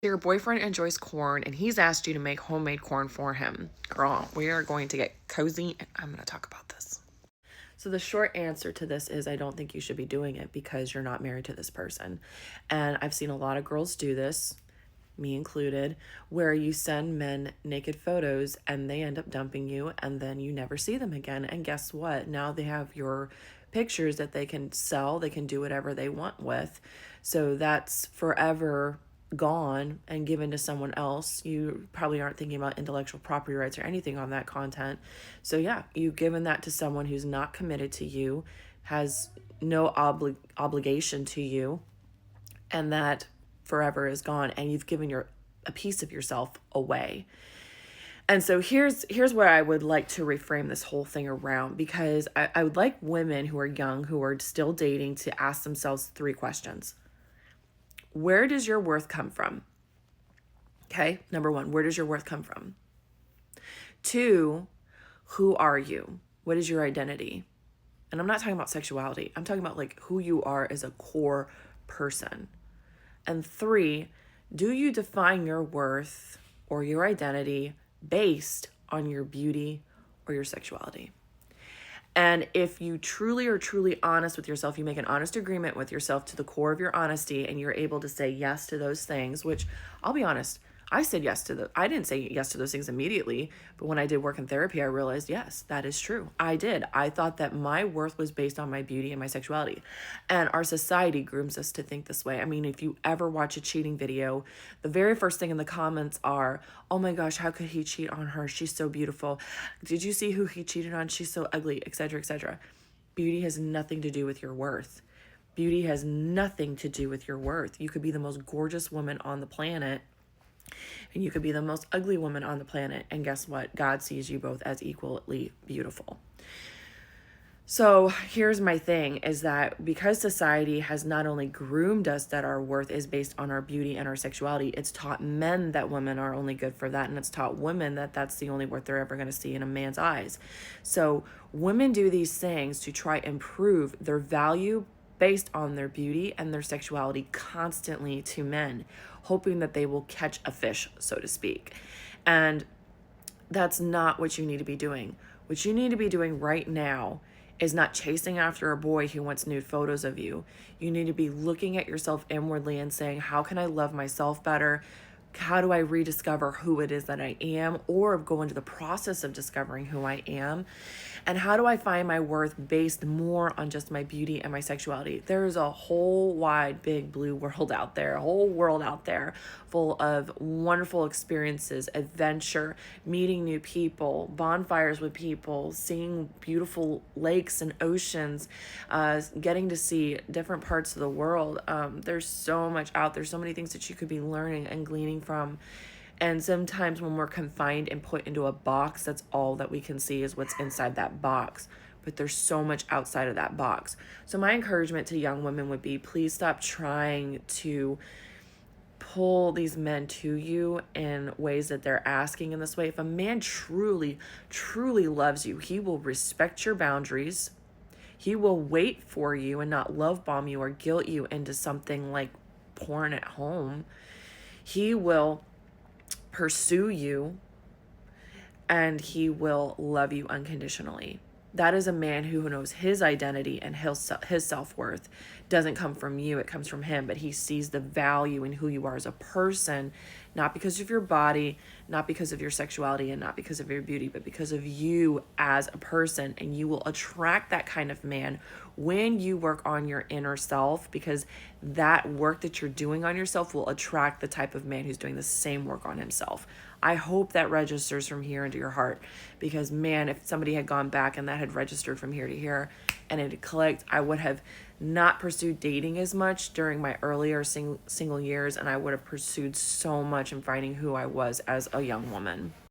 Your boyfriend enjoys corn and he's asked you to make homemade corn for him. Girl, we are going to get cozy and I'm going to talk about this. So the short answer to this is I don't think you should be doing it because you're not married to this person. And I've seen a lot of girls do this, me included, where you send men naked photos and they end up dumping you and then you never see them again. And guess what? Now they have your pictures that they can sell, they can do whatever they want with. So that's forever gone and given to someone else. You probably aren't thinking about intellectual property rights or anything on that content. So yeah, you've given that to someone who's not committed to you, has no obligation to you, and that forever is gone, and you've given a piece of yourself away. And so here's where I would like to reframe this whole thing around, because I would like women who are young, who are still dating, to ask themselves 3 questions. Where does your worth come from? Okay, number 1, where does your worth come from? 2, who are you? What is your identity? And I'm not talking about sexuality. I'm talking about like who you are as a core person. And 3, do you define your worth or your identity based on your beauty or your sexuality? And if you truly are truly honest with yourself, you make an honest agreement with yourself to the core of your honesty, and you're able to say yes to those things, which I'll be honest, I didn't say yes to those things immediately, but when I did work in therapy, I realized, yes, that is true. I did. I thought that my worth was based on my beauty and my sexuality. And our society grooms us to think this way. I mean, if you ever watch a cheating video, the very first thing in the comments are, oh my gosh, how could he cheat on her? She's so beautiful. Did you see who he cheated on? She's so ugly, etc., etc. Beauty has nothing to do with your worth. Beauty has nothing to do with your worth. You could be the most gorgeous woman on the planet, and you could be the most ugly woman on the planet, and guess what? God sees you both as equally beautiful. So here's my thing, is that because society has not only groomed us that our worth is based on our beauty and our sexuality, it's taught men that women are only good for that, and it's taught women that that's the only worth they're ever going to see in a man's eyes. So women do these things to try and prove their value based on their beauty and their sexuality constantly to men, hoping that they will catch a fish, so to speak. And that's not what you need to be doing. What you need to be doing right now is not chasing after a boy who wants nude photos of you. You need to be looking at yourself inwardly and saying, how can I love myself better? How do I rediscover who it is that I am, or go into the process of discovering who I am? And how do I find my worth based more on just my beauty and my sexuality? There's a whole wide, big blue world out there, a whole world out there full of wonderful experiences, adventure, meeting new people, bonfires with people, seeing beautiful lakes and oceans, getting to see different parts of the world. There's so much out there, so many things that you could be learning and gleaning from. And sometimes when we're confined and put into a box, that's all that we can see is what's inside that box. But there's so much outside of that box. So my encouragement to young women would be, please stop trying to pull these men to you in ways that they're asking in this way. If a man truly, truly loves you, he will respect your boundaries. He will wait for you and not love bomb you or guilt you into something like porn at home. He will pursue you, and he will love you unconditionally. That is a man who knows his identity and his self-worth doesn't come from you, it comes from him, but he sees the value in who you are as a person, not because of your body, not because of your sexuality, and not because of your beauty, but because of you as a person. And you will attract that kind of man when you work on your inner self, because that work that you're doing on yourself will attract the type of man who's doing the same work on himself. I hope that registers from here into your heart, because man, if somebody had gone back and that had registered from here to here and it had clicked, I would have not pursued dating as much during my earlier single years, and I would have pursued so much in finding who I was as a young woman.